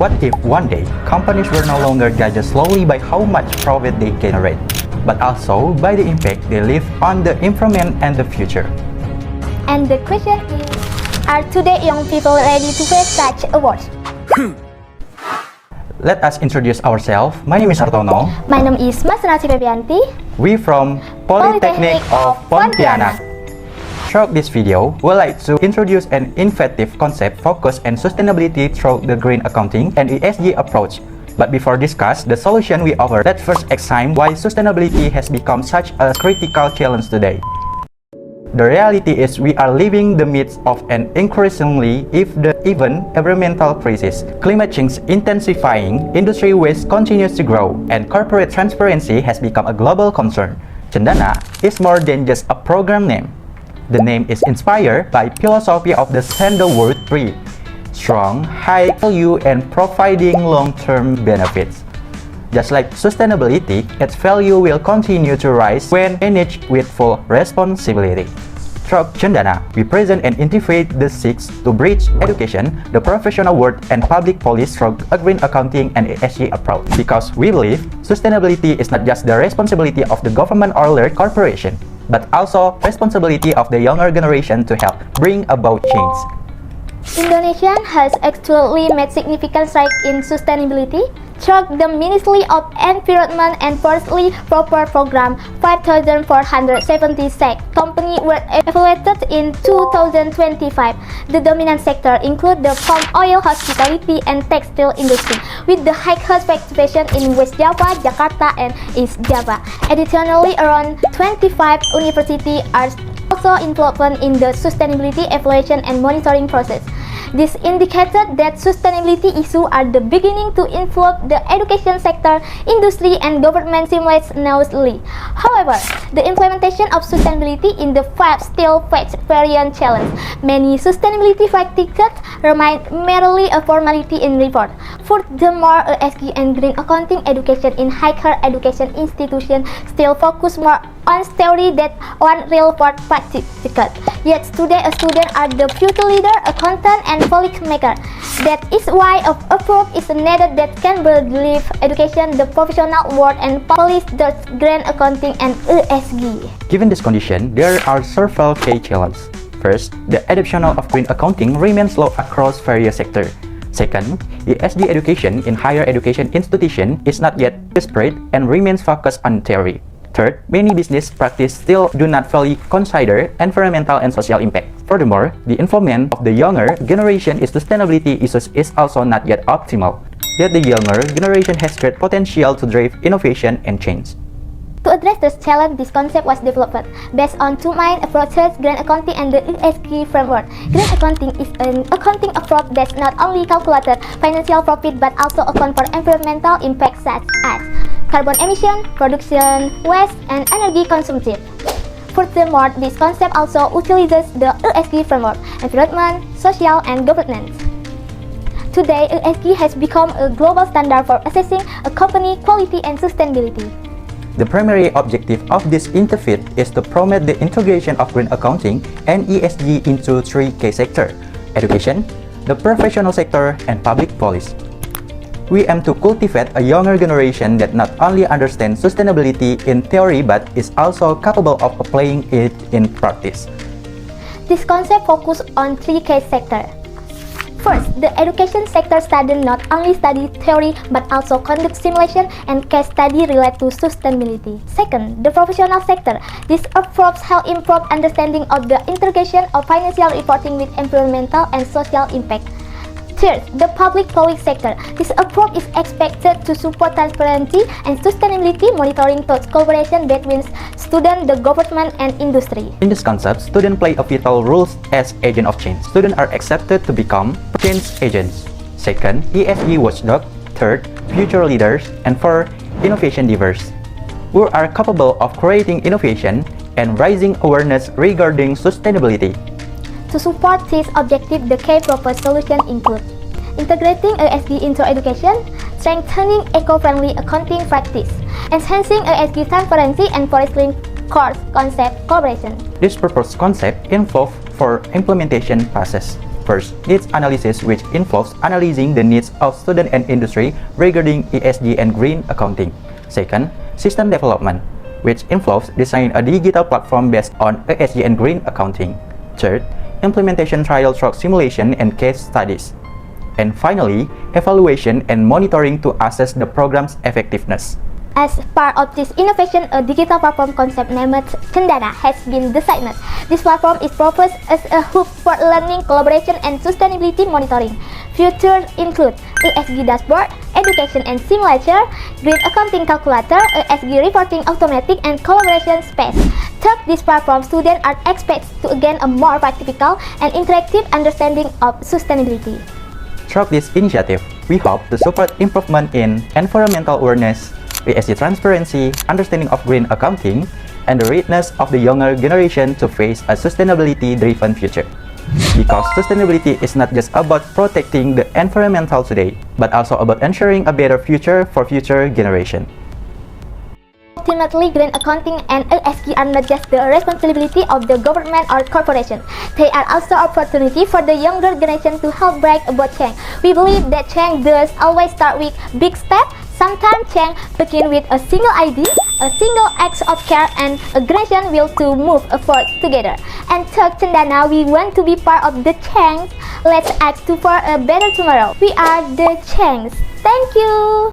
What if one day companies were no longer judged solely by how much profit they generate, but also by the impact they leave on the environment and the future? And the question is, are today young people ready to face such awards? Let us introduce ourselves. My name is Hartono. My name is Mas Rasi Febianti. We from Polytechnic of Pontianak. Throughout this video, we'd like to introduce an innovative concept focused on sustainability through the Green Accounting and ESG approach. But before discuss the solution we offer, let's first examine why sustainability has become such a critical challenge today. The reality is we are living the midst of an increasingly even environmental crisis. Climate change intensifying, industry waste continues to grow, and corporate transparency has become a global concern. CENDANA is more than just a program name. The name is inspired by philosophy of the sandalwood tree: strong, high value, and providing long-term benefits. Just like sustainability, its value will continue to rise when managed with full responsibility. Through CENDANA, we present and integrate the six to bridge education, the professional world, and public policy through a green accounting and ESG approach. Because we believe sustainability is not just the responsibility of the government or large corporation, but also responsibility of the younger generation to help bring about change. Indonesia has actually made significant strides in sustainability through the Ministry of Environment and Forestry Proper Program. 5,476 companies were evaluated in 2025. The dominant sector include the palm oil, hospitality, and textile industry, with the highest participation in West Java, Jakarta, and East Java. Additionally, around 25 universities are also involved in the sustainability evaluation and monitoring process. This indicated that sustainability issues are the beginning to influence the education sector, industry, and government simultaneously. However, the implementation of sustainability in the field still faces various challenges. Many sustainability practices remain merely a formality in report. Furthermore, ESG and green accounting education in higher education institutions still focus more on theory than on real-world practice. Yet today, students are the future leader, accountant, and policy maker. That is why a approach is needed that can believe education, the professional world, and policy the green accounting and ESG. Given this condition, there are several key challenges. First, the adoption of green accounting remains low across various sectors. Second, ESG education in higher education institutions is not yet widespread and remains focused on theory. Third, many business practices still do not fully consider environmental and social impact. Furthermore, the involvement of the younger generation in sustainability issues is also not yet optimal. Yet the younger generation has great potential to drive innovation and change. To address this challenge, this concept was developed based on two main approaches: green accounting and the ESG framework. Green accounting is an accounting approach that not only calculates financial profit but also accounts for environmental impacts such as carbon emission, production, waste, and energy consumption. Furthermore, this concept also utilizes the ESG framework: environment, social, and governance. Today, ESG has become a global standard for assessing a company quality and sustainability. The primary objective of this interface is to promote the integration of green accounting and ESG into three key sectors: education, the professional sector, and public policy. We aim to cultivate a younger generation that not only understands sustainability in theory but is also capable of applying it in practice. This concept focuses on three key sectors. First, the education sector not only study theory but also conduct simulation and case study related to sustainability. Second, the professional sector. This approach helps improve understanding of the integration of financial reporting with environmental and social impact. Third, the public policy sector. This approach is expected to support transparency and sustainability monitoring through collaboration between students, the government, and industry. In this concept, students play a vital role as agents of change. Students are accepted to become change agents. Second, ESG watchdog. Third, future leaders. And fourth, innovation divers, who are capable of creating innovation and raising awareness regarding sustainability. To support this objective, the key proposed solutions include integrating ESG into education, strengthening eco-friendly accounting practice, enhancing ESG transparency, and fostering course concept collaboration. This proposed concept involves four implementation phases. First, needs analysis, which involves analyzing the needs of student and industry regarding ESG and green accounting. Second, system development, which involves designing a digital platform based on ESG and green accounting. Third, implementation trial through simulation and case studies. And finally, evaluation and monitoring to assess the program's effectiveness. As part of this innovation, a digital platform concept named CENDANA has been designed. This platform is proposed as a hub for learning, collaboration, and sustainability monitoring. Features include ESG dashboard, education and simulator, green accounting calculator, ESG reporting automatic, and collaboration space. Through this platform, students are expected to gain a more practical and interactive understanding of sustainability. Through this initiative, we hope to support improvement in environmental awareness, ESG transparency, understanding of green accounting, and the readiness of the younger generation to face a sustainability-driven future. Because sustainability is not just about protecting the environmental today, but also about ensuring a better future for future generations. Ultimately, green accounting and ESG are not just the responsibility of the government or corporation. They are also opportunity for the younger generation to help bring about change. We believe that change does always start with big steps. Sometimes change begins with a single idea, a single act of care, and a generation will to move forward together. And through CENDANA, we want to be part of the change. Let's act for a better tomorrow. We are the change. Thank you.